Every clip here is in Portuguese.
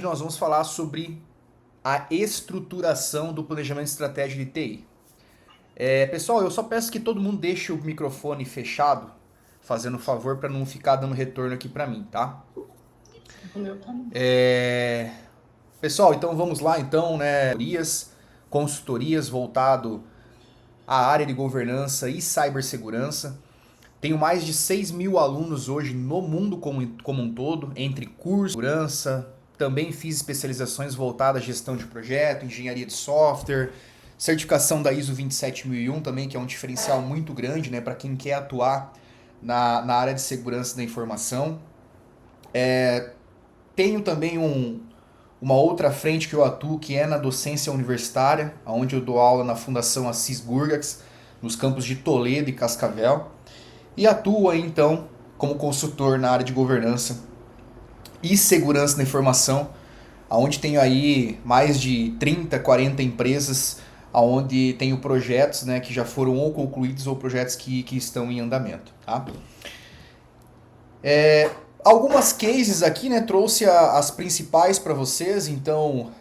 Nós vamos falar sobre a estruturação do planejamento estratégico de TI. Pessoal, eu só peço que todo mundo deixe o microfone fechado, fazendo favor para não ficar dando retorno aqui para mim, tá? O meu tá bom. Pessoal, então vamos lá, então, né? Consultorias voltado à área de governança e cibersegurança. Tenho mais de 6 mil alunos hoje no mundo como um todo, entre curso, segurança. Também fiz especializações voltadas à gestão de projeto, engenharia de software, certificação da ISO 27001 também, que é um diferencial muito grande, né, para quem quer atuar na área de segurança da informação. Tenho também uma outra frente que eu atuo, que é na docência universitária, onde eu dou aula na Fundação Assis Gurgax, nos campos de Toledo e Cascavel. E atuo aí, então, como consultor na área de governança e segurança da informação, onde tenho aí mais de 30, 40 empresas, onde tenho projetos, né, que já foram ou concluídos ou projetos que estão em andamento. Tá? Algumas cases aqui, né, trouxe as principais para vocês, então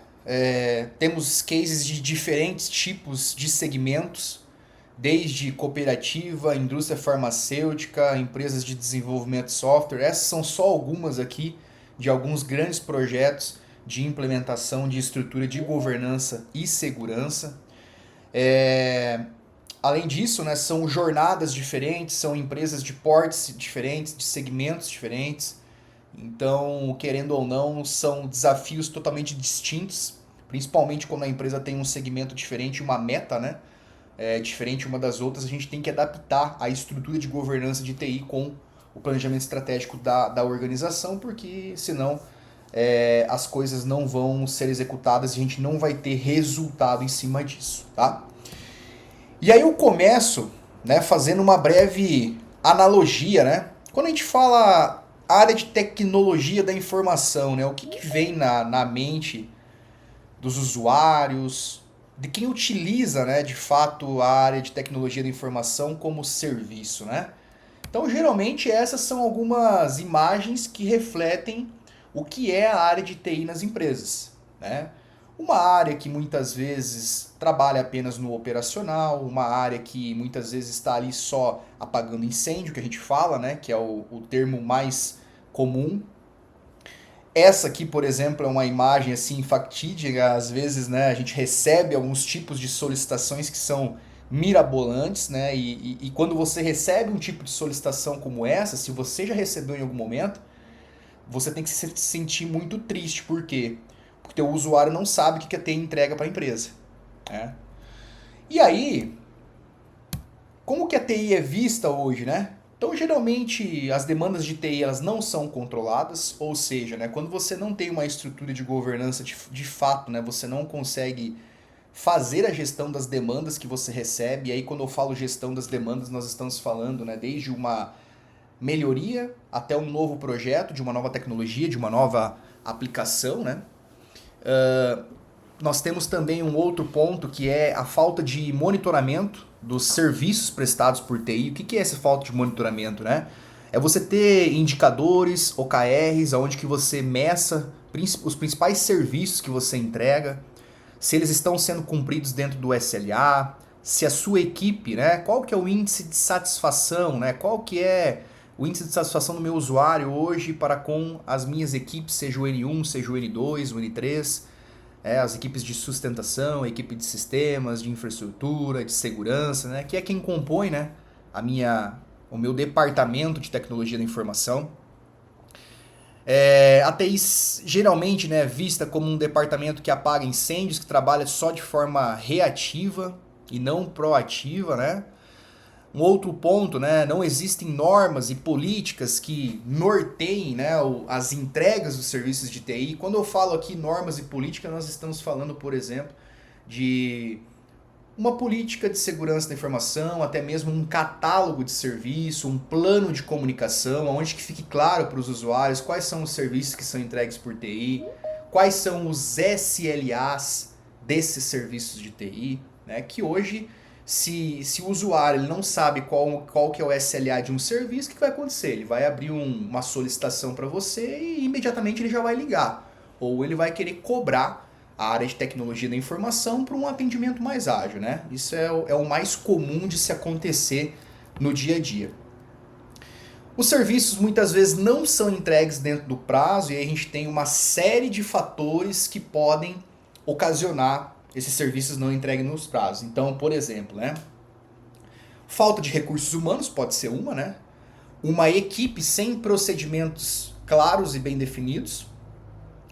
temos cases de diferentes tipos de segmentos, desde cooperativa, indústria farmacêutica, empresas de desenvolvimento de software. Essas são só algumas aqui de alguns grandes projetos de implementação de estrutura de governança e segurança. Além disso, né, são jornadas diferentes, são empresas de portes diferentes, de segmentos diferentes. Então, querendo ou não, são desafios totalmente distintos, principalmente quando a empresa tem um segmento diferente, uma meta, né? Diferente uma das outras, a gente tem que adaptar a estrutura de governança de TI com o planejamento estratégico da organização, porque senão as coisas não vão ser executadas e a gente não vai ter resultado em cima disso, tá? E aí eu começo, né, fazendo uma breve analogia, né? Quando a gente fala área de tecnologia da informação, né, o que vem na mente dos usuários, de quem utiliza, né, de fato a área de tecnologia da informação como serviço, né? Então, geralmente essas são algumas imagens que refletem o que é a área de TI nas empresas, né? Uma área que muitas vezes trabalha apenas no operacional, uma área que muitas vezes está ali só apagando incêndio, que a gente fala, né, que é o termo mais comum. Essa aqui, por exemplo, é uma imagem assim factídica. Às vezes, né, a gente recebe alguns tipos de solicitações que são mirabolantes, né? E quando você recebe um tipo de solicitação como essa, se você já recebeu em algum momento, você tem que se sentir muito triste. Por quê? Porque o usuário não sabe o que é ter entrega para a empresa, né? E aí, como que a TI é vista hoje, né? Então, geralmente, as demandas de TI elas não são controladas, ou seja, né, quando você não tem uma estrutura de governança de fato, né, você não consegue fazer a gestão das demandas que você recebe. E aí, quando eu falo gestão das demandas, nós estamos falando, né, desde uma melhoria até um novo projeto, de uma nova tecnologia, de uma nova aplicação, né? Nós temos também um outro ponto que é a falta de monitoramento dos serviços prestados por TI. O que é essa falta de monitoramento, né? É você ter indicadores, OKRs, onde que você meça os principais serviços que você entrega, se eles estão sendo cumpridos dentro do SLA, se a sua equipe, né, qual que é o índice de satisfação, né? Qual que é o índice de satisfação do meu usuário hoje para com as minhas equipes, seja o N1, seja o N2, o N3, as equipes de sustentação, a equipe de sistemas, de infraestrutura, de segurança, né, que é quem compõe, né, o meu departamento de tecnologia da informação. A TI geralmente, né, é vista como um departamento que apaga incêndios, que trabalha só de forma reativa e não proativa, né? Um outro ponto, né, não existem normas e políticas que norteiem, né, as entregas dos serviços de TI. Quando eu falo aqui normas e políticas, nós estamos falando, por exemplo, de uma política de segurança da informação, até mesmo um catálogo de serviço, um plano de comunicação, onde que fique claro para os usuários quais são os serviços que são entregues por TI, quais são os SLAs desses serviços de TI, né? Que hoje, se o usuário ele não sabe qual que é o SLA de um serviço, o que vai acontecer? Ele vai abrir uma solicitação para você e imediatamente ele já vai ligar. ou ele vai querer cobrar a área de tecnologia da informação para um atendimento mais ágil, né? Isso é o mais comum de se acontecer no dia a dia. Os serviços muitas vezes não são entregues dentro do prazo e aí a gente tem uma série de fatores que podem ocasionar esses serviços não entregues nos prazos. Então, por exemplo, né? Falta de recursos humanos pode ser uma, né? Uma equipe sem procedimentos claros e bem definidos.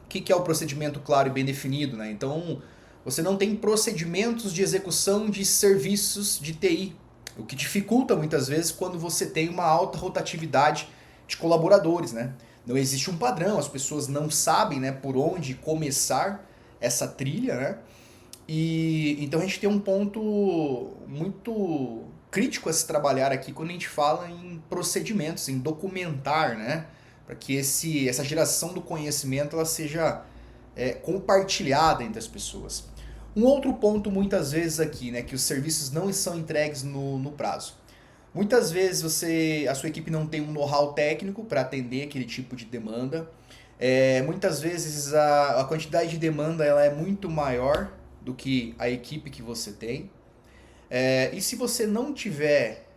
O que é o procedimento claro e bem definido, né? Então, você não tem procedimentos de execução de serviços de TI, o que dificulta muitas vezes quando você tem uma alta rotatividade de colaboradores, né? Não existe um padrão, as pessoas não sabem, né, por onde começar essa trilha, né? E então a gente tem um ponto muito crítico a se trabalhar aqui quando a gente fala em procedimentos, em documentar, né? Para que essa geração do conhecimento ela seja compartilhada entre as pessoas. Um outro ponto muitas vezes aqui, né, que os serviços não são entregues no prazo. Muitas vezes a sua equipe não tem um know-how técnico para atender aquele tipo de demanda. Muitas vezes a quantidade de demanda ela é muito maior do que a equipe que você tem. E se você não tiver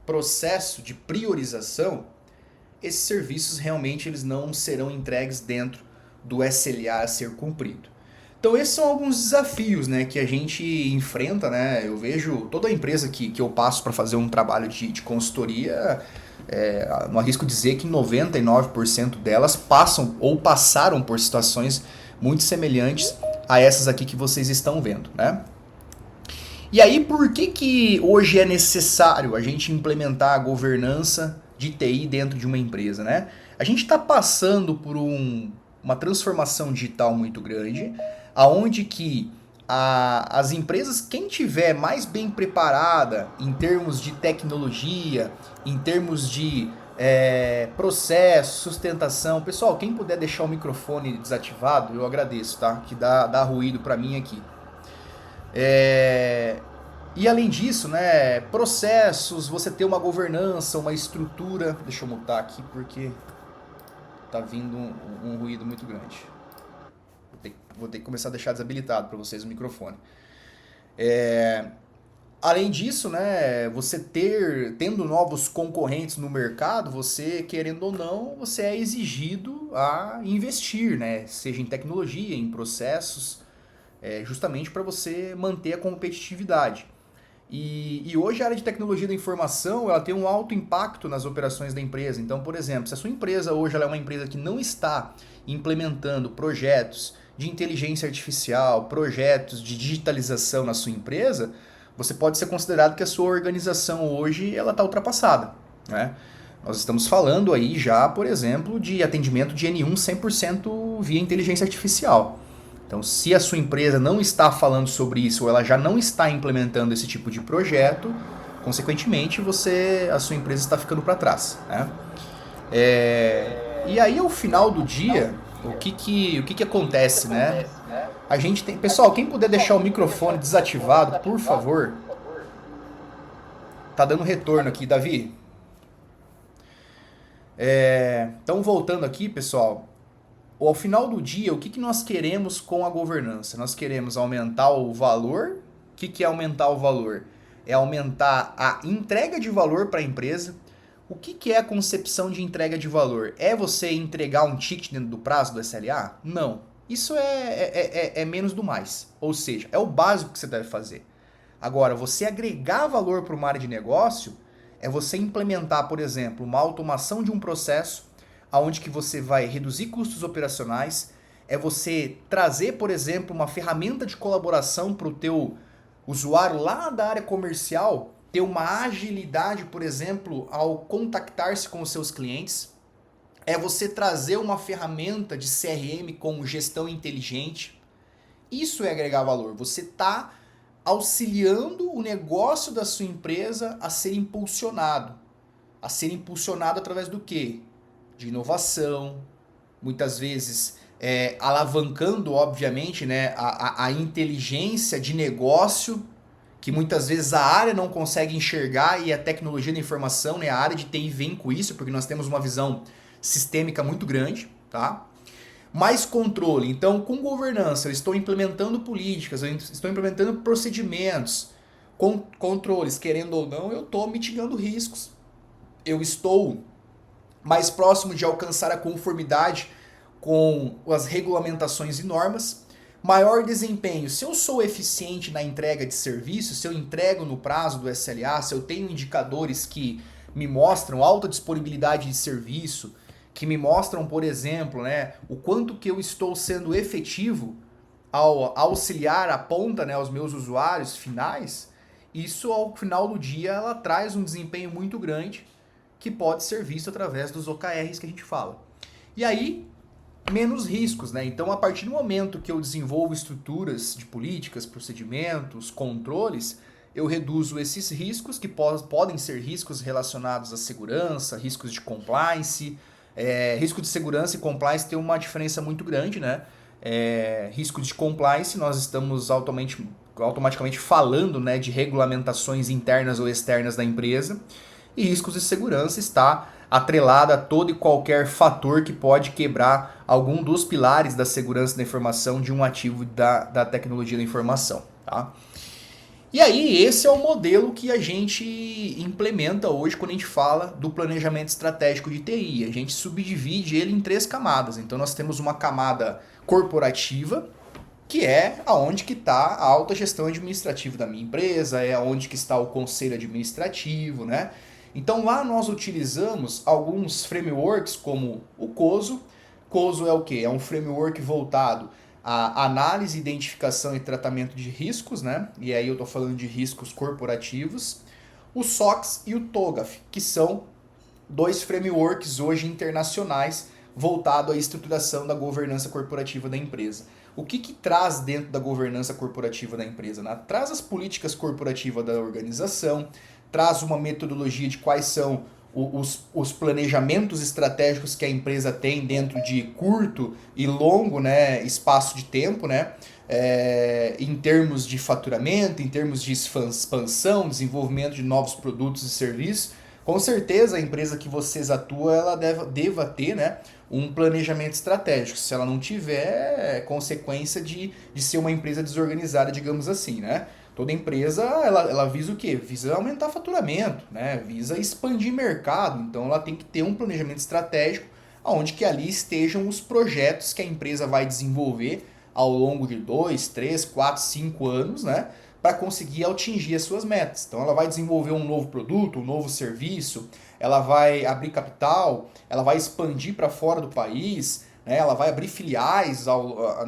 processo de priorização, esses serviços realmente eles não serão entregues dentro do SLA a ser cumprido. Então esses são alguns desafios, né, que a gente enfrenta, né? Eu vejo toda empresa que eu passo para fazer um trabalho de consultoria, não arrisco dizer que 99% delas passam ou passaram por situações muito semelhantes a essas aqui que vocês estão vendo, né? E aí por que hoje é necessário a gente implementar a governança de TI dentro de uma empresa, né? A gente está passando por uma transformação digital muito grande, aonde que as empresas, quem tiver mais bem preparada em termos de tecnologia, em termos de processo, sustentação, pessoal, quem puder deixar o microfone desativado, eu agradeço, tá? Que dá ruído para mim aqui. E além disso, né, processos, você ter uma governança, uma estrutura. Deixa eu mutar aqui porque tá vindo um ruído muito grande. Vou ter que começar a deixar desabilitado para vocês o microfone. Além disso, né, você tendo novos concorrentes no mercado, você, querendo ou não, você é exigido a investir, né, seja em tecnologia, em processos, justamente para você manter a competitividade. E hoje a área de tecnologia da informação ela tem um alto impacto nas operações da empresa. Então, por exemplo, se a sua empresa hoje ela é uma empresa que não está implementando projetos de inteligência artificial, projetos de digitalização na sua empresa, você pode ser considerado que a sua organização hoje ela está ultrapassada, né? Nós estamos falando aí já, por exemplo, de atendimento de N1 100% via inteligência artificial. Então, se a sua empresa não está falando sobre isso ou ela já não está implementando esse tipo de projeto, consequentemente, a sua empresa está ficando para trás, né? E aí, ao final do dia, o que acontece, né? A gente tem... Pessoal, quem puder deixar o microfone desativado, por favor. Tá dando retorno aqui, Davi. Então, voltando aqui, pessoal. Ao final do dia, o que nós queremos com a governança? Nós queremos aumentar o valor. O que é aumentar o valor? É aumentar a entrega de valor para a empresa. O que é a concepção de entrega de valor? É você entregar um ticket dentro do prazo do SLA? Não. Isso é menos do mais. Ou seja, é o básico que você deve fazer. Agora, você agregar valor para uma área de negócio é você implementar, por exemplo, uma automação de um processo aonde que você vai reduzir custos operacionais, é você trazer, por exemplo, uma ferramenta de colaboração para o teu usuário lá da área comercial ter uma agilidade, por exemplo, ao contactar-se com os seus clientes, é você trazer uma ferramenta de CRM com gestão inteligente. Isso é agregar valor. Você está auxiliando o negócio da sua empresa a ser impulsionado. A ser impulsionado através do quê? De inovação, muitas vezes alavancando, obviamente, né, a inteligência de negócio, que muitas vezes a área não consegue enxergar e a tecnologia da informação, né, a área de TI vem com isso, porque nós temos uma visão sistêmica muito grande, tá? Mais controle. Então, com governança, eu estou implementando políticas, eu estou implementando procedimentos, controles, querendo ou não, eu estou mitigando riscos. Eu estou mais próximo de alcançar a conformidade com as regulamentações e normas. Maior desempenho. Se eu sou eficiente na entrega de serviço, se eu entrego no prazo do SLA, se eu tenho indicadores que me mostram alta disponibilidade de serviço, que me mostram, por exemplo, né, o quanto que eu estou sendo efetivo ao auxiliar a ponta, né, aos meus usuários finais, isso ao final do dia ela traz um desempenho muito grande que pode ser visto através dos OKRs que a gente fala. E aí, menos riscos, né? Então, a partir do momento que eu desenvolvo estruturas de políticas, procedimentos, controles, eu reduzo esses riscos, que podem ser riscos relacionados à segurança, riscos de compliance. Risco de segurança e compliance tem uma diferença muito grande, né? Risco de compliance, nós estamos automaticamente falando, né, de regulamentações internas ou externas da empresa. E riscos de segurança está atrelada a todo e qualquer fator que pode quebrar algum dos pilares da segurança da informação de um ativo da tecnologia da informação. Tá? E aí, esse é o modelo que a gente implementa hoje quando a gente fala do planejamento estratégico de TI. A gente subdivide ele em 3 camadas. Então, nós temos uma camada corporativa, que é aonde que está a alta gestão administrativa da minha empresa, é aonde que está o conselho administrativo, né? Então lá nós utilizamos alguns frameworks como o COSO. COSO é o quê? É um framework voltado à análise, identificação e tratamento de riscos, né? E aí eu estou falando de riscos corporativos. O SOX e o TOGAF, que são 2 frameworks hoje internacionais voltados à estruturação da governança corporativa da empresa. O que traz dentro da governança corporativa da empresa? Né? Traz as políticas corporativas da organização, traz uma metodologia de quais são os planejamentos estratégicos que a empresa tem dentro de curto e longo, né, espaço de tempo, né, em termos de faturamento, em termos de expansão, desenvolvimento de novos produtos e serviços. Com certeza a empresa que vocês atuam, ela deva ter, né, um planejamento estratégico. Se ela não tiver, é consequência de ser uma empresa desorganizada, digamos assim, né? Toda empresa, ela visa o quê? Visa aumentar faturamento, né? Visa expandir mercado. Então ela tem que ter um planejamento estratégico onde que ali estejam os projetos que a empresa vai desenvolver ao longo de 2, 3, 4, 5 anos, né? Para conseguir atingir as suas metas. Então ela vai desenvolver um novo produto, um novo serviço, ela vai abrir capital, ela vai expandir para fora do país, né? Ela vai abrir filiais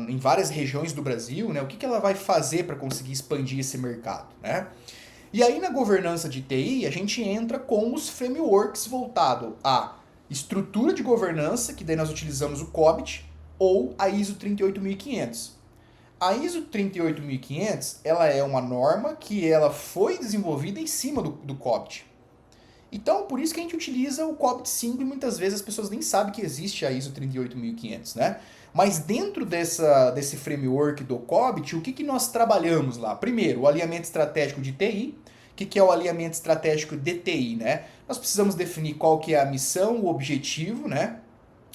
em várias regiões do Brasil, né? O que ela vai fazer para conseguir expandir esse mercado, né? E aí na governança de TI a gente entra com os frameworks voltados à estrutura de governança, que daí nós utilizamos o COBIT ou a ISO 38500. A ISO 38500, ela é uma norma que ela foi desenvolvida em cima do COBIT. Então, por isso que a gente utiliza o COBIT 5 e muitas vezes as pessoas nem sabem que existe a ISO 38500, né? Mas dentro desse framework do COBIT, o que nós trabalhamos lá? Primeiro, o alinhamento estratégico de TI. O que é o alinhamento estratégico de TI, né? Nós precisamos definir qual que é a missão, o objetivo, né,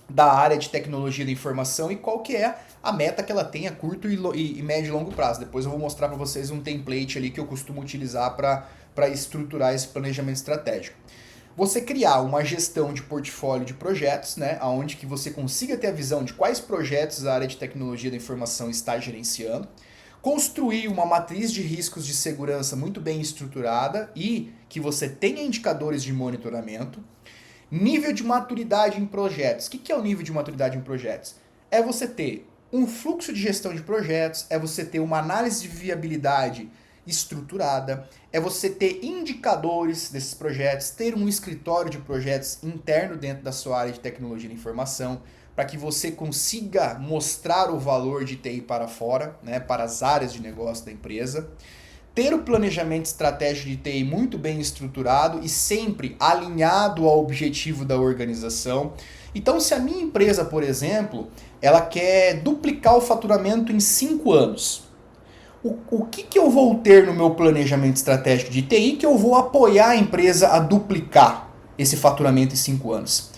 da área de tecnologia da informação e qual que é a meta que ela tem a curto e médio e longo prazo. Depois eu vou mostrar para vocês um template ali que eu costumo utilizar para estruturar esse planejamento estratégico. Você criar uma gestão de portfólio de projetos, né, onde que você consiga ter a visão de quais projetos a área de tecnologia da informação está gerenciando, construir uma matriz de riscos de segurança muito bem estruturada e que você tenha indicadores de monitoramento. Nível de maturidade em projetos. O que é o nível de maturidade em projetos? É você ter um fluxo de gestão de projetos, é você ter uma análise de viabilidade estruturada, é você ter indicadores desses projetos, ter um escritório de projetos interno dentro da sua área de tecnologia da informação, para que você consiga mostrar o valor de TI para fora, né, para as áreas de negócio da empresa. Ter o planejamento estratégico de TI muito bem estruturado e sempre alinhado ao objetivo da organização. Então, se a minha empresa, por exemplo, ela quer duplicar o faturamento em 5 anos, o que eu vou ter no meu planejamento estratégico de TI que eu vou apoiar a empresa a duplicar esse faturamento em 5 anos?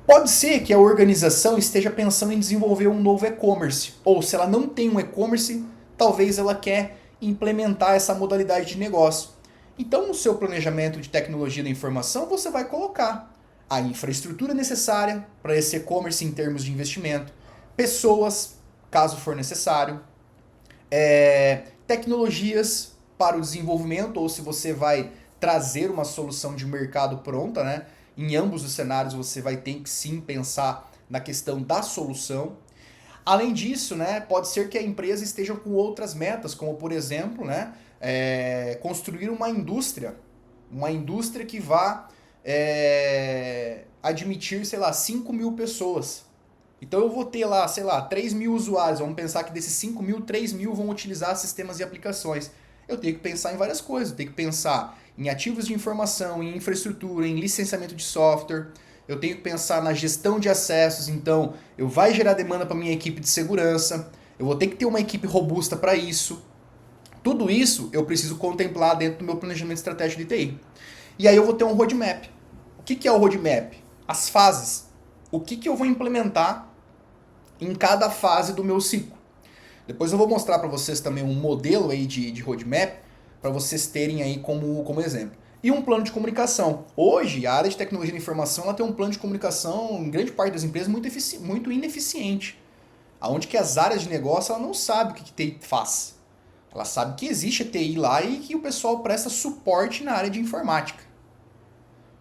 Pode ser que a organização esteja pensando em desenvolver um novo e-commerce, ou se ela não tem um e-commerce, talvez ela quer implementar essa modalidade de negócio. Então, no seu planejamento de tecnologia da informação, você vai colocar a infraestrutura necessária para esse e-commerce em termos de investimento, pessoas, caso for necessário, tecnologias para o desenvolvimento, ou se você vai trazer uma solução de mercado pronta, né? Em ambos os cenários você vai ter que sim pensar na questão da solução. Além disso, né, pode ser que a empresa esteja com outras metas, como por exemplo, né, construir uma indústria que vá admitir, sei lá, 5 mil pessoas. Então eu vou ter lá, sei lá, 3 mil usuários, vamos pensar que desses 5 mil, 3 mil vão utilizar sistemas e aplicações. Eu tenho que pensar em várias coisas, eu tenho que pensar em ativos de informação, em infraestrutura, em licenciamento de software, eu tenho que pensar na gestão de acessos, então eu vai gerar demanda para minha equipe de segurança, eu vou ter que ter uma equipe robusta para isso. Tudo isso eu preciso contemplar dentro do meu planejamento estratégico de TI. E aí eu vou ter um roadmap. O que é o roadmap? As fases. O que eu vou implementar em cada fase do meu ciclo. Depois eu vou mostrar para vocês também um modelo aí de roadmap para vocês terem aí como exemplo. E um plano de comunicação. Hoje, a área de tecnologia da informação ela tem um plano de comunicação, em grande parte das empresas, muito ineficiente. Onde que as áreas de negócio ela não sabe o que TI faz. Ela sabe que existe a TI lá e que o pessoal presta suporte na área de informática.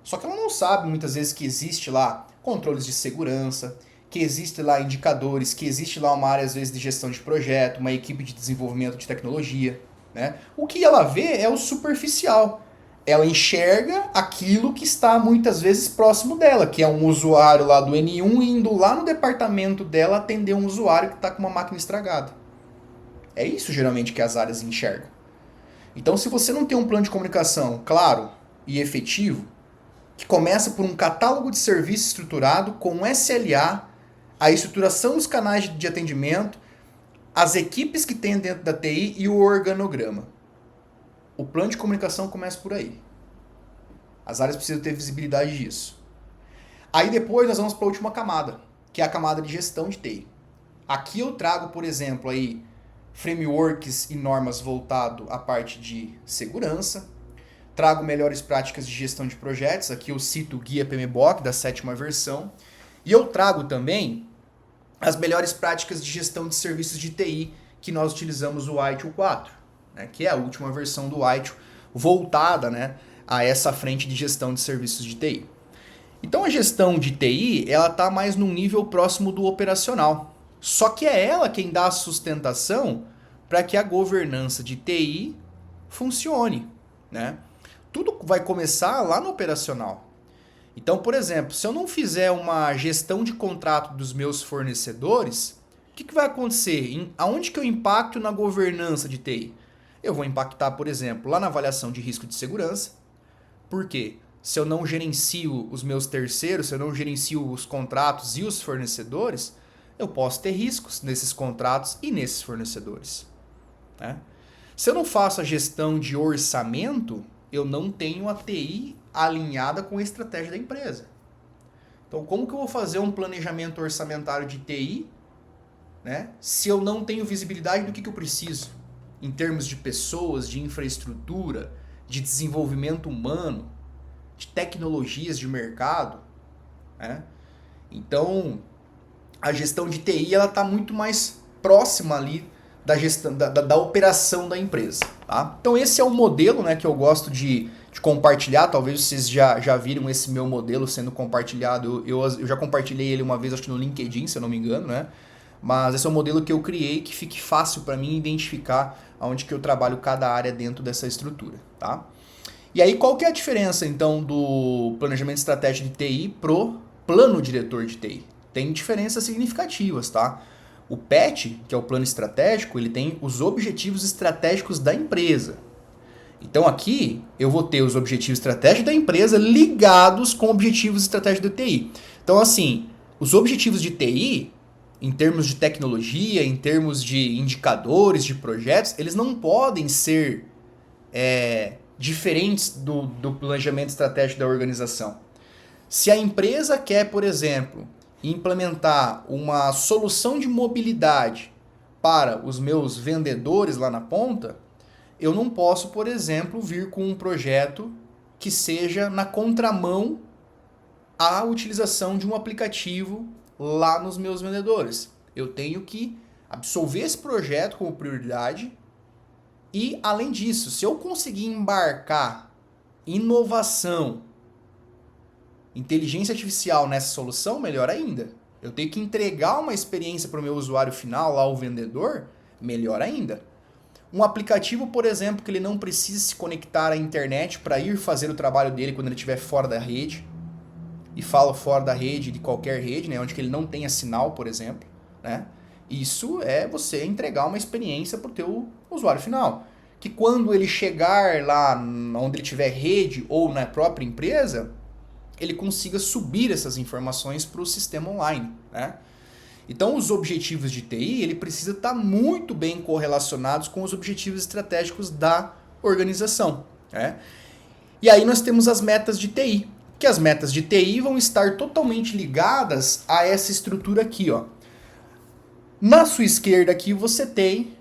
Só que ela não sabe muitas vezes que existe lá controles de segurança, que existe lá indicadores, que existe lá uma área às vezes de gestão de projeto, uma equipe de desenvolvimento de tecnologia. Né? O que ela vê é o superficial. Ela enxerga aquilo que está muitas vezes próximo dela, que é um usuário lá do N1 indo lá no departamento dela atender um usuário que está com uma máquina estragada. É isso geralmente que as áreas enxergam. Então se você não tem um plano de comunicação claro e efetivo, que começa por um catálogo de serviços estruturado com SLA, a estruturação dos canais de atendimento, as equipes que tem dentro da TI e o organograma. O plano de comunicação começa por aí. As áreas precisam ter visibilidade disso. Aí depois nós vamos para a última camada, que é a camada de gestão de TI. Aqui eu trago, por exemplo, aí frameworks e normas voltado à parte de segurança. Trago melhores práticas de gestão de projetos. Aqui eu cito o Guia PMBOK da 7ª versão. E eu trago também as melhores práticas de gestão de serviços de TI que nós utilizamos o ITIL 4, né, que é a última versão do ITIL voltada, né, a essa frente de gestão de serviços de TI. Então a gestão de TI ela está mais num nível próximo do operacional. Só que é ela quem dá a sustentação para que a governança de TI funcione. Né? Tudo vai começar lá no operacional. Então, por exemplo, se eu não fizer uma gestão de contrato dos meus fornecedores, o que vai acontecer? Aonde que eu impacto na governança de TI? Eu vou impactar, por exemplo, lá na avaliação de risco de segurança. Por quê? Se eu não gerencio os meus terceiros, se eu não gerencio os contratos e os fornecedores, eu posso ter riscos nesses contratos e nesses fornecedores. Né? Se eu não faço a gestão de orçamento, eu não tenho a TI alinhada com a estratégia da empresa. Então, como que eu vou fazer um planejamento orçamentário de TI, né, se eu não tenho visibilidade do que eu preciso, em termos de pessoas, de infraestrutura, de desenvolvimento humano, de tecnologias de mercado? Né? Então, a gestão de TI está muito mais próxima ali da gestão da operação da empresa. Tá? Então esse é o modelo, né, que eu gosto de compartilhar. Talvez vocês já viram esse meu modelo sendo compartilhado. Eu já compartilhei ele uma vez, acho que no LinkedIn, se eu não me engano, né? Mas esse é o modelo que eu criei, que fique fácil para mim identificar onde que eu trabalho cada área dentro dessa estrutura. Tá? E aí qual que é a diferença então do planejamento estratégico de TI pro plano diretor de TI? Tem diferenças significativas, tá? O PET, que é o plano estratégico, ele tem os objetivos estratégicos da empresa. Então aqui eu vou ter os objetivos estratégicos da empresa ligados com objetivos estratégicos da TI. Então assim, os objetivos de TI, em termos de tecnologia, em termos de indicadores, de projetos, eles não podem ser diferentes do planejamento estratégico da organização. Se a empresa quer, por exemplo, implementar uma solução de mobilidade para os meus vendedores lá na ponta, eu não posso, por exemplo, vir com um projeto que seja na contramão à utilização de um aplicativo lá nos meus vendedores. Eu tenho que absolver esse projeto como prioridade e, além disso, se eu conseguir embarcar inovação, inteligência artificial nessa solução, melhor ainda. Eu tenho que entregar uma experiência para o meu usuário final, lá o vendedor, melhor ainda. Um aplicativo, por exemplo, que ele não precisa se conectar à internet para ir fazer o trabalho dele quando ele estiver fora da rede. E falo fora da rede, de qualquer rede, né, onde que ele não tenha sinal, por exemplo. Né? Isso é você entregar uma experiência para o teu usuário final. Que quando ele chegar lá onde ele tiver rede ou na própria empresa, ele consiga subir essas informações para o sistema online. Né? Então, os objetivos de TI, ele precisa estar muito bem correlacionados com os objetivos estratégicos da organização. Né? E aí nós temos as metas de TI, que as metas de TI vão estar totalmente ligadas a essa estrutura aqui. Ó. Na sua esquerda aqui você tem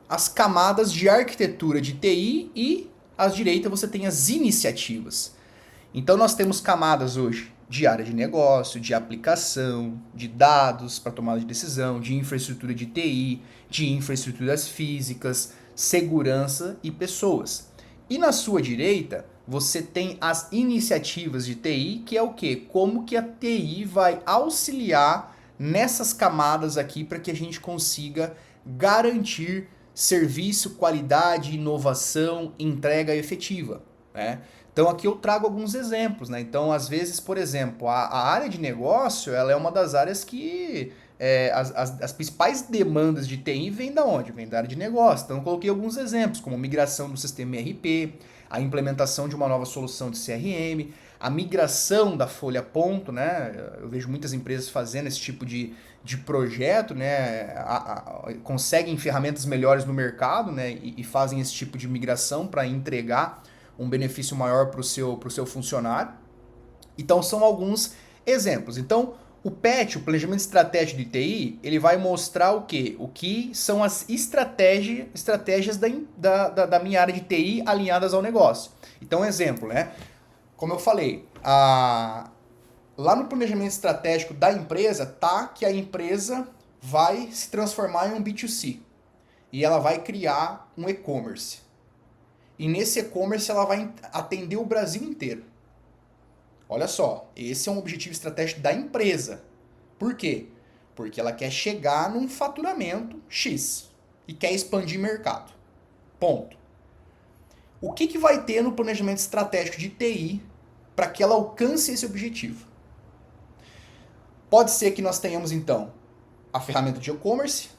as camadas de arquitetura de TI e à direita você tem as iniciativas. Então nós temos camadas hoje de área de negócio, de aplicação, de dados para tomada de decisão, de infraestrutura de TI, de infraestruturas físicas, segurança e pessoas. E na sua direita, você tem as iniciativas de TI, que é o quê? Como que a TI vai auxiliar nessas camadas aqui para que a gente consiga garantir serviço, qualidade, inovação, entrega efetiva, né? Então aqui eu trago alguns exemplos, né? Então, às vezes, por exemplo, a área de negócio, ela é uma das áreas que as principais demandas de TI vêm da onde? Vêm da área de negócio. Então eu coloquei alguns exemplos, como migração do sistema ERP, a implementação de uma nova solução de CRM, a migração da folha ponto, né? Eu vejo muitas empresas fazendo esse tipo de projeto, né? Conseguem ferramentas melhores no mercado, né? E fazem esse tipo de migração para entregar um benefício maior para o seu funcionário. Então são alguns exemplos. Então o PET, o Planejamento Estratégico de TI, ele vai mostrar o quê? O que são as estratégias da minha área de TI alinhadas ao negócio. Então, exemplo, né? Como eu falei, lá no planejamento estratégico da empresa tá que a empresa vai se transformar em um B2C e ela vai criar um e-commerce. E nesse e-commerce ela vai atender o Brasil inteiro. Olha só, esse é um objetivo estratégico da empresa. Por quê? Porque ela quer chegar num faturamento X e quer expandir mercado. Ponto. O que vai ter no planejamento estratégico de TI para que ela alcance esse objetivo? Pode ser que nós tenhamos, então, a ferramenta de e-commerce,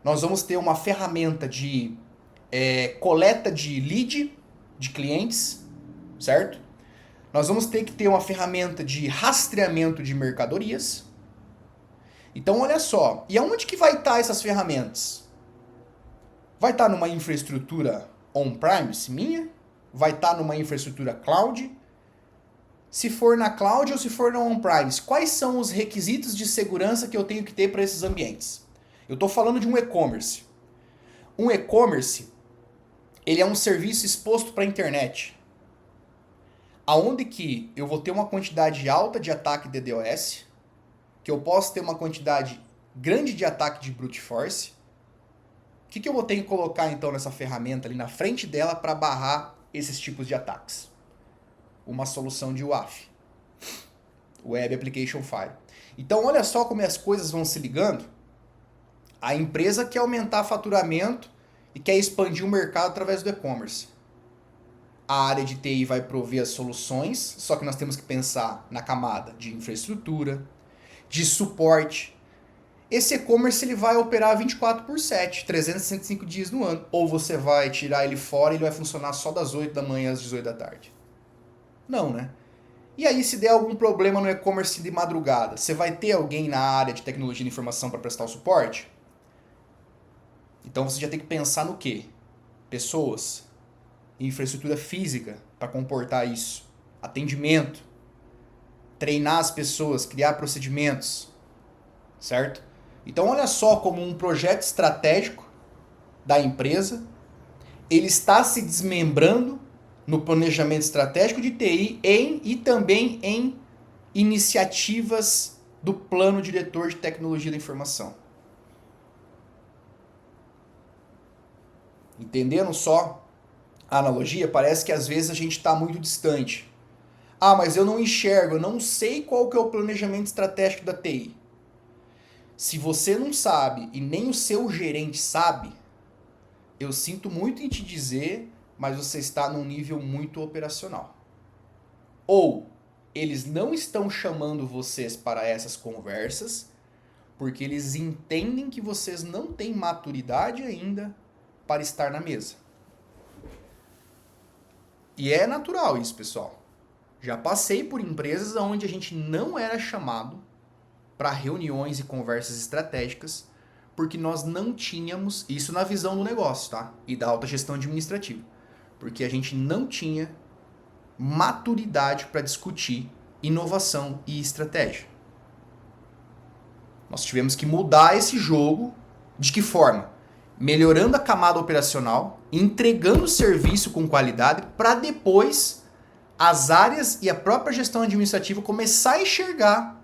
nós vamos ter uma ferramenta de coleta de lead de clientes, certo? Nós vamos ter que ter uma ferramenta de rastreamento de mercadorias. Então, olha só. E aonde que vai estar essas ferramentas? Vai estar numa infraestrutura on-premise minha? Vai estar numa infraestrutura cloud? Se for na cloud ou se for na on-premise, quais são os requisitos de segurança que eu tenho que ter para esses ambientes? Eu estou falando de um e-commerce. Um e-commerce, ele é um serviço exposto para a internet. Aonde que eu vou ter uma quantidade alta de ataque DDoS, que eu posso ter uma quantidade grande de ataque de brute force. O que eu vou ter que colocar então nessa ferramenta ali na frente dela para barrar esses tipos de ataques? Uma solução de WAF, Web Application Firewall. Então olha só como as coisas vão se ligando. A empresa quer aumentar faturamento e quer expandir o mercado através do e-commerce. A área de TI vai prover as soluções, só que nós temos que pensar na camada de infraestrutura, de suporte. Esse e-commerce ele vai operar 24/7, 365 dias no ano. Ou você vai tirar ele fora e ele vai funcionar só das 8 da manhã às 18 da tarde. Não, né? E aí se der algum problema no e-commerce de madrugada, você vai ter alguém na área de tecnologia de informação para prestar o suporte? Então você já tem que pensar no quê? Pessoas, infraestrutura física para comportar isso, atendimento. treinar as pessoas, criar procedimentos, certo? Então olha só como um projeto estratégico da empresa, ele está se desmembrando no planejamento estratégico de TI e também em iniciativas do plano diretor de tecnologia da informação. Entendendo só a analogia? Parece que às vezes a gente está muito distante. Ah, mas eu não enxergo, eu não sei qual que é o planejamento estratégico da TI. Se você não sabe e nem o seu gerente sabe, eu sinto muito em te dizer, mas você está num nível muito operacional. Ou eles não estão chamando vocês para essas conversas porque eles entendem que vocês não têm maturidade ainda para estar na mesa. E é natural isso, pessoal. Já passei por empresas onde a gente não era chamado para reuniões e conversas estratégicas porque nós não tínhamos, isso na visão do negócio, tá? E da alta gestão administrativa. Porque a gente não tinha maturidade para discutir inovação e estratégia. Nós tivemos que mudar esse jogo. De que forma? Melhorando a camada operacional, entregando serviço com qualidade para depois as áreas e a própria gestão administrativa começar a enxergar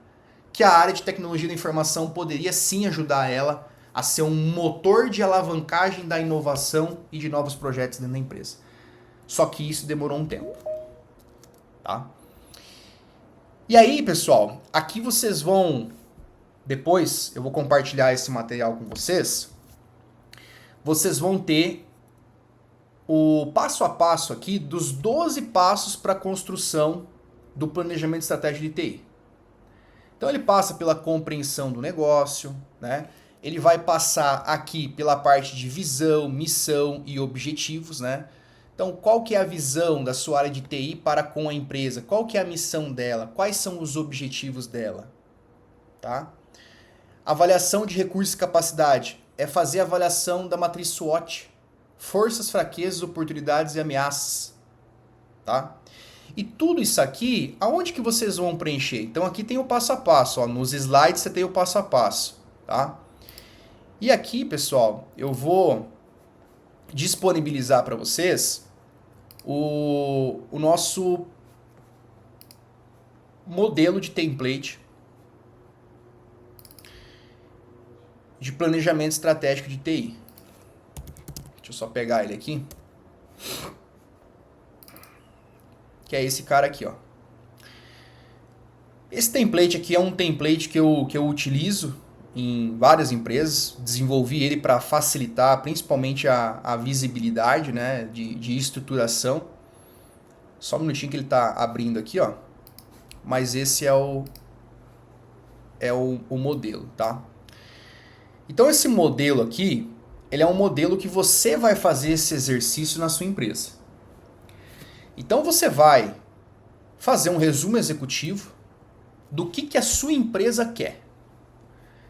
que a área de tecnologia da informação poderia sim ajudar ela a ser um motor de alavancagem da inovação e de novos projetos dentro da empresa. Só que isso demorou um tempo. Tá? E aí, pessoal, aqui vocês vão... Depois eu vou compartilhar esse material com vocês. Vocês vão ter o passo a passo aqui dos 12 passos para a construção do planejamento estratégico de TI. Então ele passa pela compreensão do negócio, né? Ele vai passar aqui pela parte de visão, missão e objetivos, né? Então, qual que é a visão da sua área de TI para com a empresa? Qual que é a missão dela? Quais são os objetivos dela? Tá? Avaliação de recursos e capacidade. É fazer a avaliação da matriz SWOT. Forças, fraquezas, oportunidades e ameaças. Tá? E tudo isso aqui, aonde que vocês vão preencher? Então aqui tem o passo a passo. Ó. Nos slides você tem o passo a passo. Tá? E aqui, pessoal, eu vou disponibilizar para vocês o nosso modelo de template de planejamento estratégico de TI. Deixa eu só pegar ele aqui. Que é esse cara aqui, ó. Esse template aqui é um template que eu utilizo em várias empresas. Desenvolvi ele para facilitar principalmente a visibilidade, né, de estruturação. Só um minutinho que ele está abrindo aqui, ó. Mas esse é o modelo, tá? Então esse modelo aqui, ele é um modelo que você vai fazer esse exercício na sua empresa. Então você vai fazer um resumo executivo do que a sua empresa quer.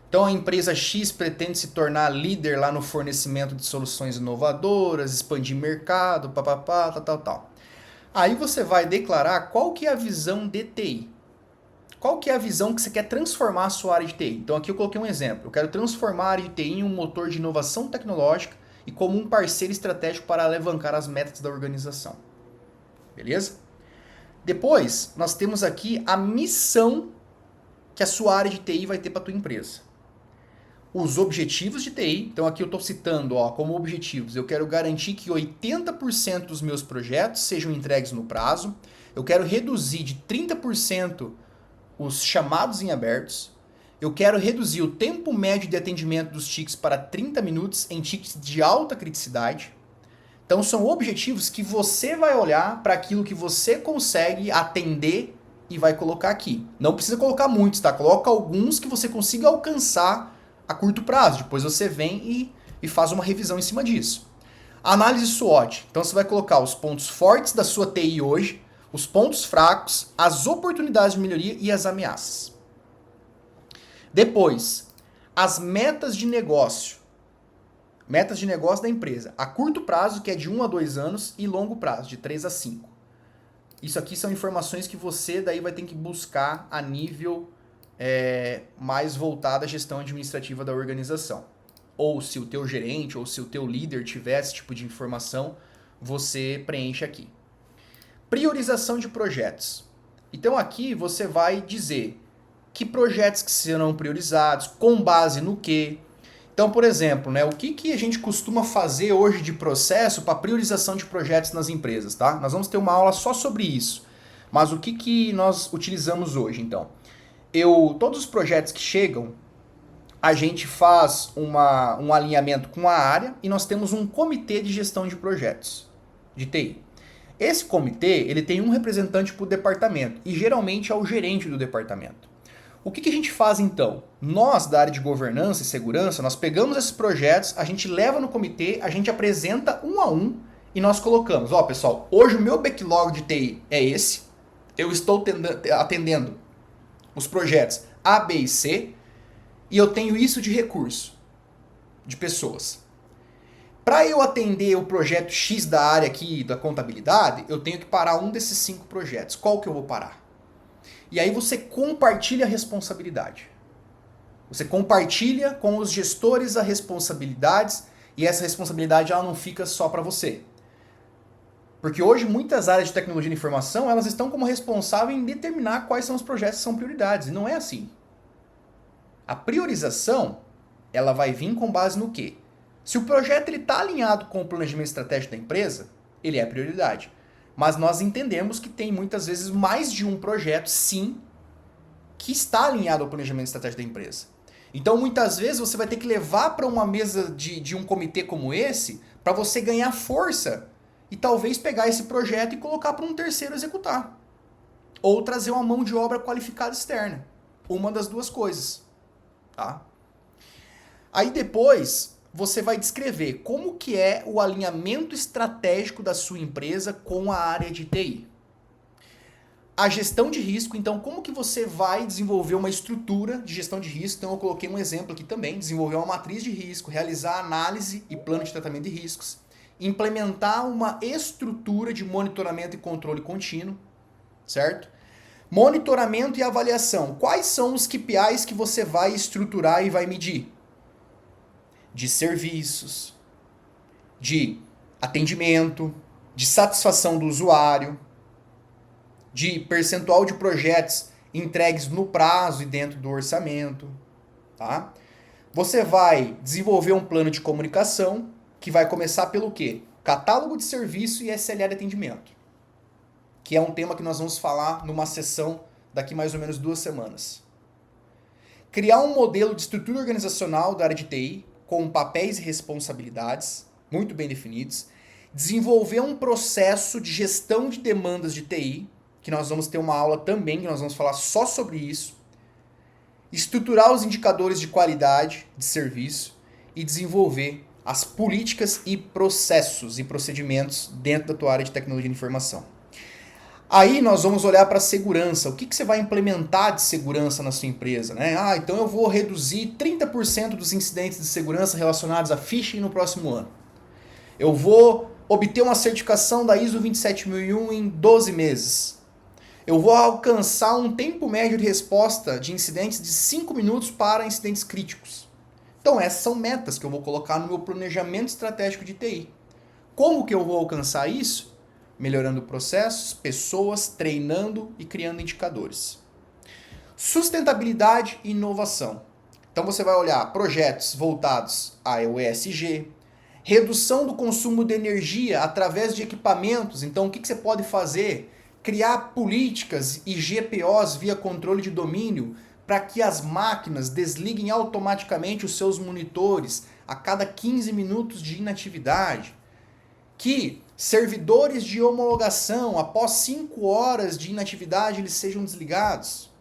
Então a empresa X pretende se tornar líder lá no fornecimento de soluções inovadoras, expandir mercado, papapá, tal. Aí você vai declarar qual que é a visão de TI. Qual que é a visão que você quer transformar a sua área de TI? Então aqui eu coloquei um exemplo. Eu quero transformar a área de TI em um motor de inovação tecnológica e como um parceiro estratégico para alavancar as metas da organização. Beleza? Depois, nós temos aqui a missão que a sua área de TI vai ter para a tua empresa. Os objetivos de TI, então aqui eu estou citando como objetivos, eu quero garantir que 80% dos meus projetos sejam entregues no prazo, eu quero reduzir de 30% os chamados em abertos, eu quero reduzir o tempo médio de atendimento dos tickets para 30 minutos em tickets de alta criticidade. Então são objetivos que você vai olhar para aquilo que você consegue atender e vai colocar aqui. Não precisa colocar muitos, tá? Coloca alguns que você consiga alcançar a curto prazo. Depois você vem e faz uma revisão em cima disso. Análise SWOT. Então você vai colocar os pontos fortes da sua TI hoje, os pontos fracos, as oportunidades de melhoria e as ameaças. Depois, as metas de negócio. Metas de negócio da empresa. A curto prazo, que é de 1 a 2 anos, e longo prazo, de 3 a 5. Isso aqui são informações que você daí vai ter que buscar a nível mais voltado à gestão administrativa da organização. Ou se o teu gerente ou se o teu líder tiver esse tipo de informação, você preenche aqui. Priorização de projetos. Então aqui você vai dizer que projetos que serão priorizados, com base no quê. Então, por exemplo, né, o que a gente costuma fazer hoje de processo para priorização de projetos nas empresas, tá? Nós vamos ter uma aula só sobre isso. Mas o que nós utilizamos hoje, então? Todos os projetos que chegam, a gente faz um alinhamento com a área e nós temos um comitê de gestão de projetos, de TI. Esse comitê, ele tem um representante por departamento e geralmente é o gerente do departamento. O que a gente faz então? Nós, da área de governança e segurança, nós pegamos esses projetos, a gente leva no comitê, a gente apresenta um a um e nós colocamos, pessoal, hoje o meu backlog de TI é esse, eu estou atendendo os projetos A, B e C e eu tenho isso de recurso, de pessoas. Para eu atender o projeto X da área aqui da contabilidade, eu tenho que parar um desses 5 projetos. Qual que eu vou parar? E aí você compartilha a responsabilidade. Você compartilha com os gestores as responsabilidades e essa responsabilidade ela não fica só para você. Porque hoje muitas áreas de tecnologia de informação elas estão como responsáveis em determinar quais são os projetos que são prioridades. E não é assim. A priorização ela vai vir com base no quê? Se o projeto está alinhado com o planejamento estratégico da empresa, ele é prioridade. Mas nós entendemos que tem muitas vezes mais de um projeto, sim, que está alinhado ao planejamento estratégico da empresa. Então, muitas vezes, você vai ter que levar para uma mesa de um comitê como esse para você ganhar força e talvez pegar esse projeto e colocar para um terceiro executar. Ou trazer uma mão de obra qualificada externa. Uma das duas coisas. Tá? Aí depois você vai descrever como que é o alinhamento estratégico da sua empresa com a área de TI. A gestão de risco, então, como que você vai desenvolver uma estrutura de gestão de risco? Então eu coloquei um exemplo aqui também, desenvolver uma matriz de risco, realizar análise e plano de tratamento de riscos, implementar uma estrutura de monitoramento e controle contínuo, certo? Monitoramento e avaliação. Quais são os KPIs que você vai estruturar e vai medir? De serviços, de atendimento, de satisfação do usuário, de percentual de projetos entregues no prazo e dentro do orçamento. Tá? Você vai desenvolver um plano de comunicação que vai começar pelo quê? Catálogo de serviço e SLA de atendimento, que é um tema que nós vamos falar numa sessão daqui mais ou menos 2 semanas. Criar um modelo de estrutura organizacional da área de TI, com papéis e responsabilidades muito bem definidos, desenvolver um processo de gestão de demandas de TI, que nós vamos ter uma aula também, que nós vamos falar só sobre isso, estruturar os indicadores de qualidade de serviço e desenvolver as políticas e processos e procedimentos dentro da tua área de tecnologia de informação. Aí nós vamos olhar para a segurança. O que você vai implementar de segurança na sua empresa? Né? Então eu vou reduzir 30% dos incidentes de segurança relacionados a phishing no próximo ano. Eu vou obter uma certificação da ISO 27001 em 12 meses. Eu vou alcançar um tempo médio de resposta de incidentes de 5 minutos para incidentes críticos. Então essas são metas que eu vou colocar no meu planejamento estratégico de TI. Como que eu vou alcançar isso? Melhorando processos, pessoas, treinando e criando indicadores. Sustentabilidade e inovação. Então você vai olhar projetos voltados ao ESG, redução do consumo de energia através de equipamentos. Então o que você pode fazer? Criar políticas e GPOs via controle de domínio para que as máquinas desliguem automaticamente os seus monitores a cada 15 minutos de inatividade. Que servidores de homologação, após 5 horas de inatividade, eles sejam desligados.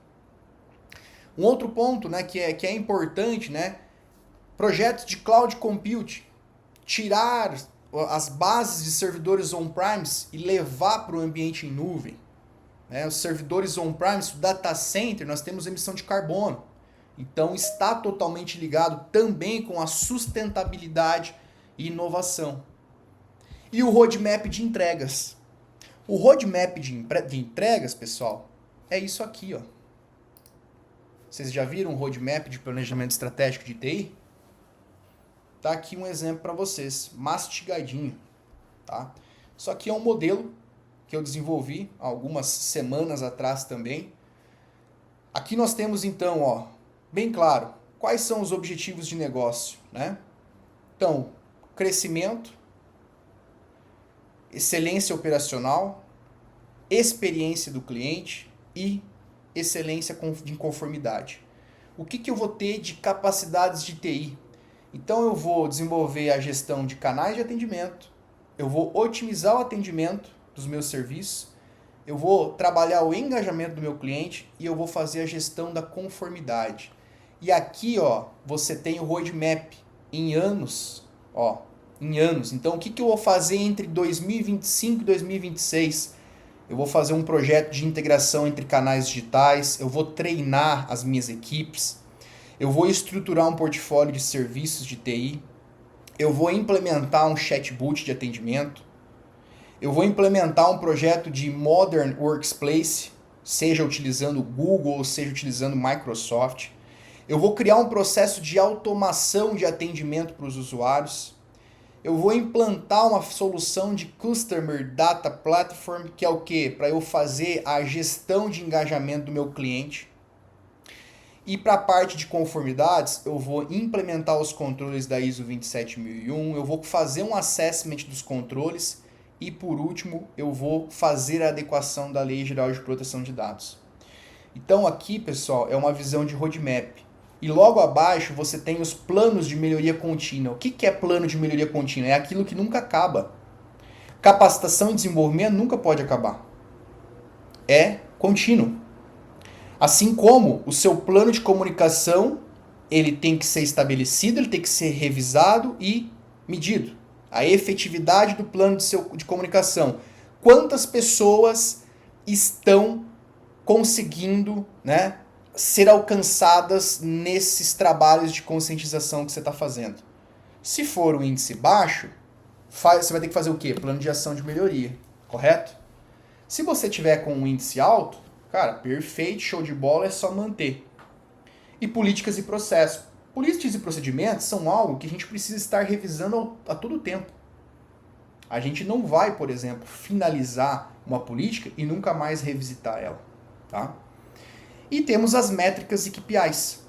Um outro ponto, né, que é importante, né, projetos de cloud computing, tirar as bases de servidores on-premise e levar para o ambiente em nuvem. Né, os servidores on-premise, o data center, nós temos emissão de carbono. Então está totalmente ligado também com a sustentabilidade e inovação. E o roadmap de entregas. O roadmap de entregas, pessoal, é isso aqui, ó. Vocês já viram o roadmap de planejamento estratégico de TI? Tá aqui um exemplo para vocês, mastigadinho, tá? Isso aqui é um modelo que eu desenvolvi há algumas semanas atrás também. Aqui nós temos então, ó, bem claro, quais são os objetivos de negócio, né? Então, crescimento, excelência operacional, experiência do cliente e excelência de conformidade. O que eu vou ter de capacidades de TI? Então eu vou desenvolver a gestão de canais de atendimento, eu vou otimizar o atendimento dos meus serviços, eu vou trabalhar o engajamento do meu cliente e eu vou fazer a gestão da conformidade. E aqui, ó, você tem o roadmap em anos, ó, em anos. Então o que eu vou fazer entre 2025 e 2026? Eu vou fazer um projeto de integração entre canais digitais, eu vou treinar as minhas equipes, eu vou estruturar um portfólio de serviços de TI, eu vou implementar um chatbot de atendimento, eu vou implementar um projeto de Modern Workplace, seja utilizando o Google ou seja utilizando Microsoft, eu vou criar um processo de automação de atendimento para os usuários, eu vou implantar uma solução de Customer Data Platform, que é o quê? Para eu fazer a gestão de engajamento do meu cliente. E para a parte de conformidades, eu vou implementar os controles da ISO 27001, eu vou fazer um assessment dos controles e, por último, eu vou fazer a adequação da Lei Geral de Proteção de Dados. Então aqui, pessoal, é uma visão de roadmap. E logo abaixo você tem os planos de melhoria contínua. O que é plano de melhoria contínua? É aquilo que nunca acaba. Capacitação e desenvolvimento nunca pode acabar. É contínuo. Assim como o seu plano de comunicação, ele tem que ser estabelecido, ele tem que ser revisado e medido. A efetividade do plano de comunicação. Quantas pessoas estão conseguindo, né, ser alcançadas nesses trabalhos de conscientização que você está fazendo? Se for um índice baixo, você vai ter que fazer o quê? Plano de ação de melhoria, correto? Se você tiver com um índice alto, cara, perfeito, show de bola, é só manter. E políticas e processos. Políticas e procedimentos são algo que a gente precisa estar revisando a todo tempo. A gente não vai, por exemplo, finalizar uma política e nunca mais revisitar ela, tá? E temos as métricas e KPIs,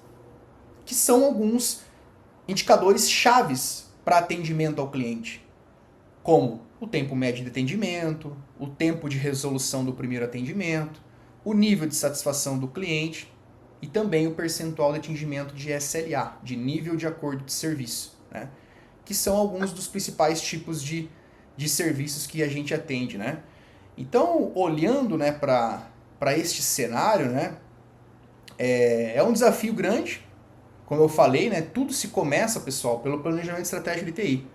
que são alguns indicadores chaves para atendimento ao cliente, como o tempo médio de atendimento, o tempo de resolução do primeiro atendimento, o nível de satisfação do cliente e também o percentual de atingimento de SLA, de nível de acordo de serviço, né? Que são alguns dos principais tipos de serviços que a gente atende, né? Então, olhando, né, para este cenário, né, é um desafio grande, como eu falei, né? Tudo se começa, pessoal, pelo planejamento estratégico de TI.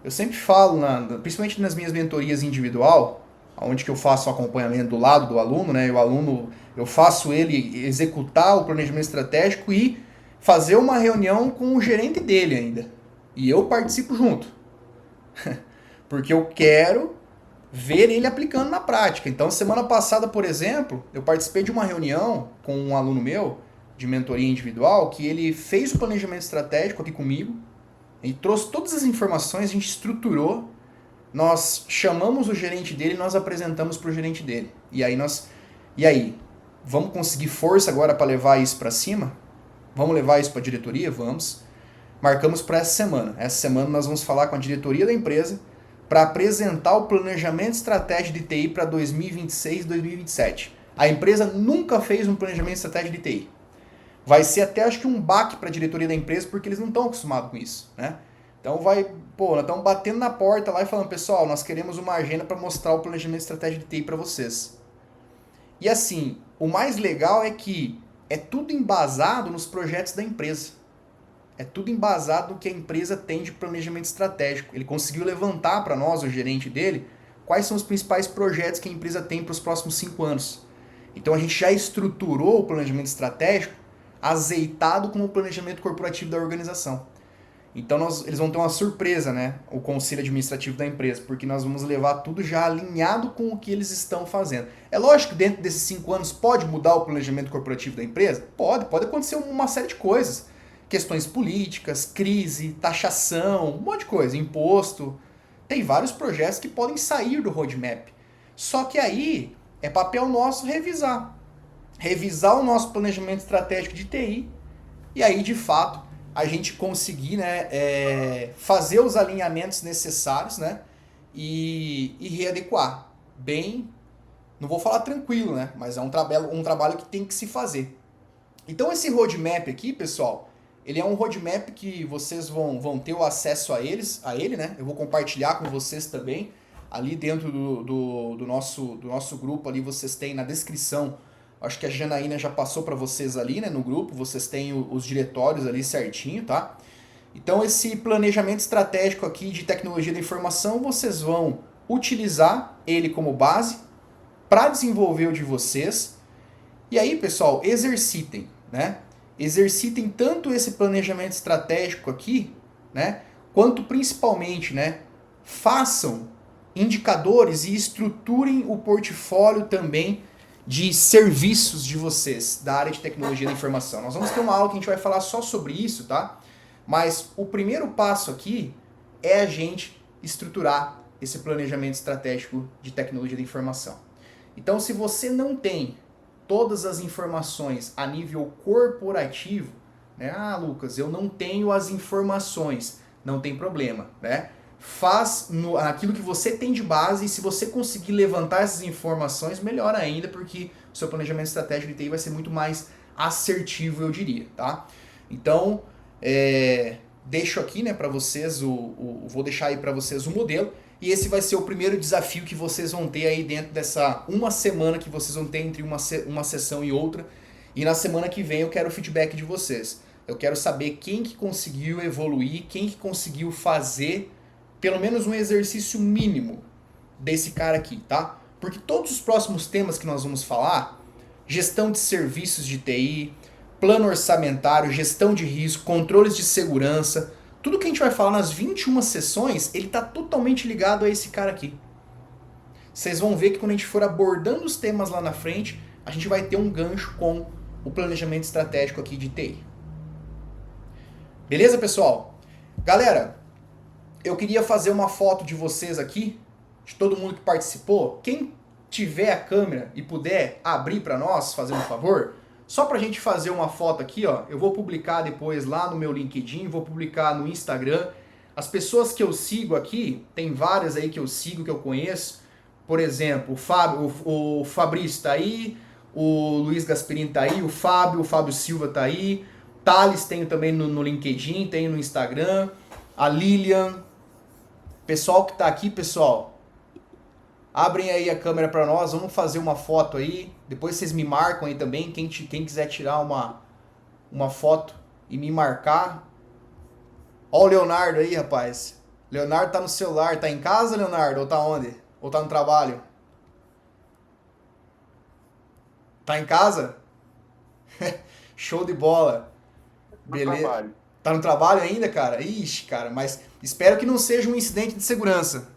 Eu sempre falo, principalmente nas minhas mentorias individual, onde que eu faço o acompanhamento do lado do aluno, né? E o aluno, eu faço ele executar o planejamento estratégico e fazer uma reunião com o gerente dele ainda. E eu participo junto. Porque eu quero ver ele aplicando na prática. Então, semana passada, por exemplo, eu participei de uma reunião com um aluno meu, de mentoria individual, que ele fez o planejamento estratégico aqui comigo, ele trouxe todas as informações, a gente estruturou, nós chamamos o gerente dele e nós apresentamos para o gerente dele. E aí, vamos conseguir força agora para levar isso para cima? Vamos levar isso para a diretoria? Vamos. Marcamos para essa semana. Essa semana nós vamos falar com a diretoria da empresa para apresentar o planejamento estratégico de TI para 2026 e 2027. A empresa nunca fez um planejamento estratégico de TI. Vai ser até, acho que, um baque para a diretoria da empresa, porque eles não estão acostumados com isso, né? Então nós estamos batendo na porta lá e falando, pessoal, nós queremos uma agenda para mostrar o planejamento estratégico de TI para vocês. E assim, o mais legal é que é tudo embasado nos projetos da empresa. É tudo embasado no que a empresa tem de planejamento estratégico. Ele conseguiu levantar para nós, o gerente dele, quais são os principais projetos que a empresa tem para os próximos 5 anos. Então a gente já estruturou o planejamento estratégico azeitado com o planejamento corporativo da organização. Então eles vão ter uma surpresa, né? O conselho administrativo da empresa, porque nós vamos levar tudo já alinhado com o que eles estão fazendo. É lógico que dentro desses 5 anos pode mudar o planejamento corporativo da empresa? Pode acontecer uma série de coisas. Questões políticas, crise, taxação, um monte de coisa, imposto. Tem vários projetos que podem sair do roadmap. Só que aí é papel nosso revisar. Revisar o nosso planejamento estratégico de TI e aí, de fato, a gente conseguir, né, fazer os alinhamentos necessários, né, e readequar. Bem, não vou falar tranquilo, né, mas é um trabalho que tem que se fazer. Então esse roadmap aqui, pessoal, ele é um roadmap que vocês vão ter o acesso a ele, né, eu vou compartilhar com vocês também, ali dentro do nosso grupo, ali vocês têm na descrição. Acho que a Janaína já passou para vocês ali, né, no grupo, vocês têm os diretórios ali certinho, tá? Então esse planejamento estratégico aqui de tecnologia da informação, vocês vão utilizar ele como base para desenvolver o de vocês. E aí, pessoal, exercitem, né? Exercitem tanto esse planejamento estratégico aqui, né, quanto principalmente, né, façam indicadores e estruturem o portfólio também de serviços de vocês, da área de tecnologia da informação. Nós vamos ter uma aula que a gente vai falar só sobre isso, tá? Mas o primeiro passo aqui é a gente estruturar esse planejamento estratégico de tecnologia da informação. Então, se você não tem todas as informações a nível corporativo, né? Ah, Lucas, eu não tenho as informações. Não tem problema, né? Faz aquilo que você tem de base e se você conseguir levantar essas informações, melhor ainda, porque o seu planejamento estratégico de TI vai ser muito mais assertivo, eu diria, tá? Então, deixo aqui, né, para vocês, vou deixar aí para vocês o modelo e esse vai ser o primeiro desafio que vocês vão ter aí dentro dessa uma semana que vocês vão ter entre uma sessão e outra. E na semana que vem eu quero o feedback de vocês. Eu quero saber quem que conseguiu evoluir, quem que conseguiu fazer pelo menos um exercício mínimo desse cara aqui, tá? Porque todos os próximos temas que nós vamos falar, gestão de serviços de TI, plano orçamentário, gestão de risco, controles de segurança, tudo que a gente vai falar nas 21 sessões, ele está totalmente ligado a esse cara aqui. Vocês vão ver que quando a gente for abordando os temas lá na frente, a gente vai ter um gancho com o planejamento estratégico aqui de TI. Beleza, pessoal? Galera, eu queria fazer uma foto de vocês aqui, de todo mundo que participou. Quem tiver a câmera e puder abrir para nós, fazer um favor, só pra gente fazer uma foto aqui, ó. Eu vou publicar depois lá no meu LinkedIn, vou publicar no Instagram. As pessoas que eu sigo aqui, tem várias aí que eu sigo, que eu conheço. Por exemplo, o Fabrício tá aí, o Luiz Gasperini tá aí, o Fábio Silva tá aí, Thales tenho também no LinkedIn, tenho no Instagram, a Lilian. Pessoal que tá aqui, pessoal, abrem aí a câmera para nós, vamos fazer uma foto aí. Depois vocês me marcam aí também, quem quiser tirar uma foto e me marcar. Ó o Leonardo aí, rapaz. Leonardo tá no celular, tá em casa, Leonardo? Ou tá onde? Ou tá no trabalho? Tá em casa? Show de bola. Beleza. Tá no trabalho ainda, cara? Ixi, cara, mas espero que não seja um incidente de segurança.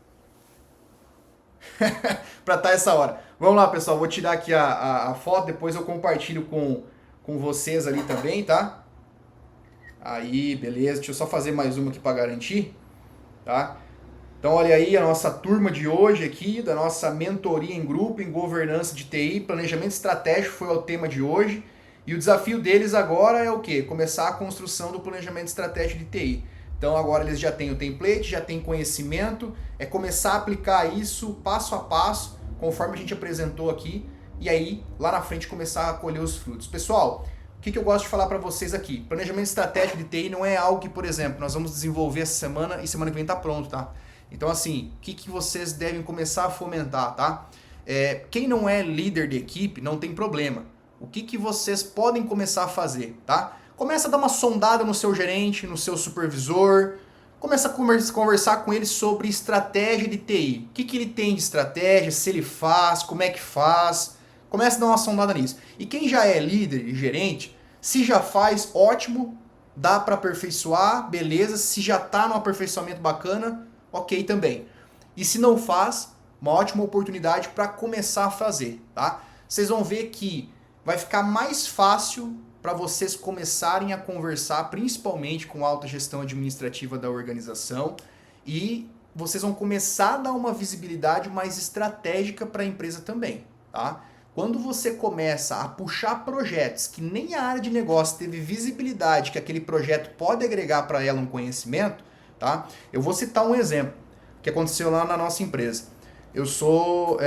Pra estar essa hora. Vamos lá, pessoal. Vou tirar aqui a foto, depois eu compartilho com vocês ali também, tá? Aí, beleza. Deixa eu só fazer mais uma aqui pra garantir, tá? Então, olha aí a nossa turma de hoje aqui, da nossa mentoria em grupo, em governança de TI, planejamento estratégico foi o tema de hoje. E o desafio deles agora é o quê? Começar a construção do planejamento estratégico de TI. Então agora eles já têm o template, já têm conhecimento, é começar a aplicar isso passo a passo, conforme a gente apresentou aqui, e aí lá na frente começar a colher os frutos. Pessoal, o que eu gosto de falar para vocês aqui? Planejamento estratégico de TI não é algo que, por exemplo, nós vamos desenvolver essa semana e semana que vem tá pronto, tá? Então assim, o que vocês devem começar a fomentar, tá? Quem não é líder de equipe não tem problema. O que vocês podem começar a fazer, tá? Começa a dar uma sondada no seu gerente, no seu supervisor. Começa a conversar com ele sobre estratégia de TI. O que ele tem de estratégia, se ele faz, como é que faz. Começa a dar uma sondada nisso. E quem já é líder e gerente, se já faz, ótimo. dá para aperfeiçoar, beleza. Se já está num aperfeiçoamento bacana, ok também. E se não faz, uma ótima oportunidade para começar a fazer, tá? Vocês vão ver que vai ficar mais fácil para vocês começarem a conversar, principalmente com a alta gestão administrativa da organização, e vocês vão começar a dar uma visibilidade mais estratégica para a empresa também, tá? Quando você começa a puxar projetos que nem a área de negócio teve visibilidade que aquele projeto pode agregar para ela um conhecimento, tá? Eu vou citar um exemplo que aconteceu lá na nossa empresa. Eu sou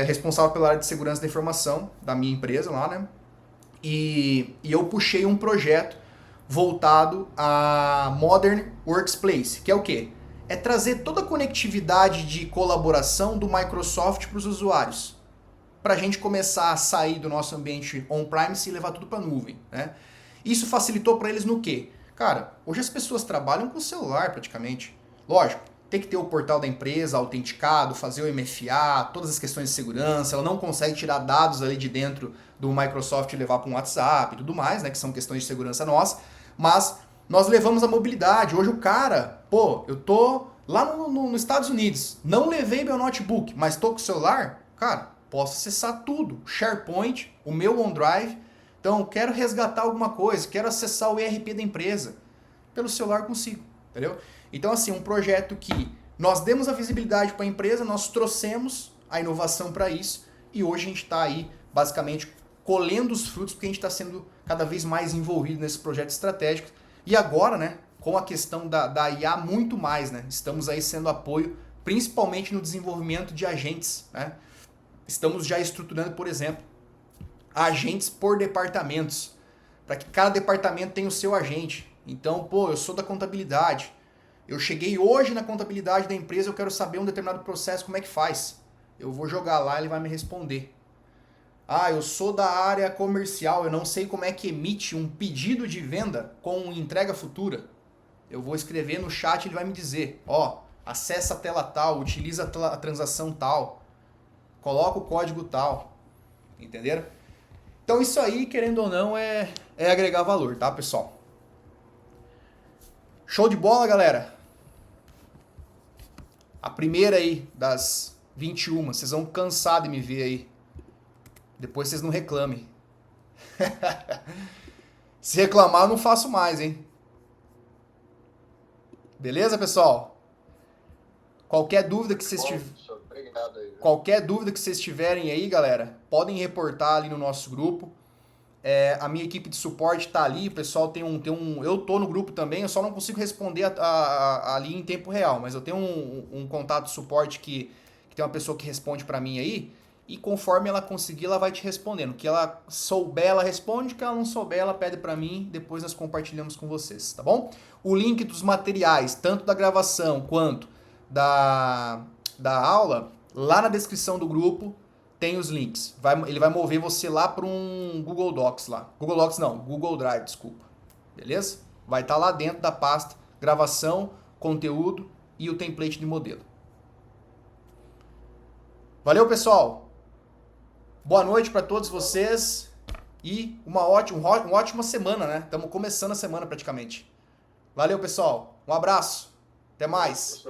responsável pela área de segurança da informação da minha empresa lá, né? E eu puxei um projeto voltado a Modern Workplace, que é o quê? É trazer toda a conectividade de colaboração do Microsoft para os usuários, para a gente começar a sair do nosso ambiente on-premise e levar tudo para a nuvem, né? Isso facilitou para eles no quê? Cara, hoje as pessoas trabalham com o celular praticamente. Lógico, tem que ter o portal da empresa autenticado, fazer o MFA, todas as questões de segurança, ela não consegue tirar dados ali de dentro do Microsoft e levar para um WhatsApp e tudo mais, né, que são questões de segurança nossa, mas nós levamos a mobilidade. Hoje o cara, eu tô lá nos Estados Unidos, não levei meu notebook, mas tô com o celular, cara, posso acessar tudo, SharePoint, o meu OneDrive, então quero resgatar alguma coisa, quero acessar o ERP da empresa, pelo celular consigo, entendeu? Então assim, um projeto que nós demos a visibilidade para a empresa, nós trouxemos a inovação para isso e hoje a gente está aí basicamente colhendo os frutos porque a gente está sendo cada vez mais envolvido nesses projetos estratégicos. E agora, né, com a questão da IA muito mais, né, estamos aí sendo apoio principalmente no desenvolvimento de agentes, né? Estamos já estruturando, por exemplo, agentes por departamentos, para que cada departamento tenha o seu agente. Então, eu sou da contabilidade, eu cheguei hoje na contabilidade da empresa, eu quero saber um determinado processo, como é que faz. Eu vou jogar lá, ele vai me responder. Ah, eu sou da área comercial, eu não sei como é que emite um pedido de venda com entrega futura. Eu vou escrever no chat, ele vai me dizer, acessa a tela tal, utiliza a transação tal, coloca o código tal, entenderam? Então isso aí, querendo ou não, é agregar valor, tá, pessoal? Show de bola, galera? A primeira aí das 21, vocês vão cansar de me ver aí. Depois vocês não reclamem. Se reclamar, eu não faço mais, hein? Beleza, pessoal? Qualquer dúvida que vocês tiverem aí, galera, podem reportar ali no nosso grupo. A minha equipe de suporte tá ali, o pessoal eu tô no grupo também, eu só não consigo responder ali em tempo real, mas eu tenho um contato de suporte que tem uma pessoa que responde para mim aí, e conforme ela conseguir, ela vai te respondendo. O que ela souber, ela responde, o que ela não souber, ela pede para mim, depois nós compartilhamos com vocês, tá bom? O link dos materiais, tanto da gravação quanto da aula, lá na descrição do grupo, tem os links. Ele vai mover você lá para um Google Docs lá. Google Docs não, Google Drive, desculpa. Beleza? Vai estar lá dentro da pasta gravação, conteúdo e o template de modelo. Valeu, pessoal! Boa noite para todos vocês e uma ótima semana, né? Estamos começando a semana praticamente. Valeu, pessoal. Um abraço. Até mais.